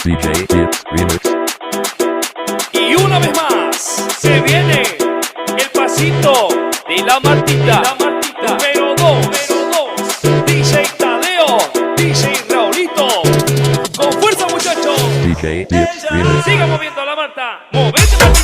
DJ Dips Remix. Y una vez más, se viene el pasito de la Martita. Número 2, DJ Tadeo, DJ Raulito. Con fuerza, muchachos. DJ Dips Remix. Siga moviendo a la Marta. Movete, Martita.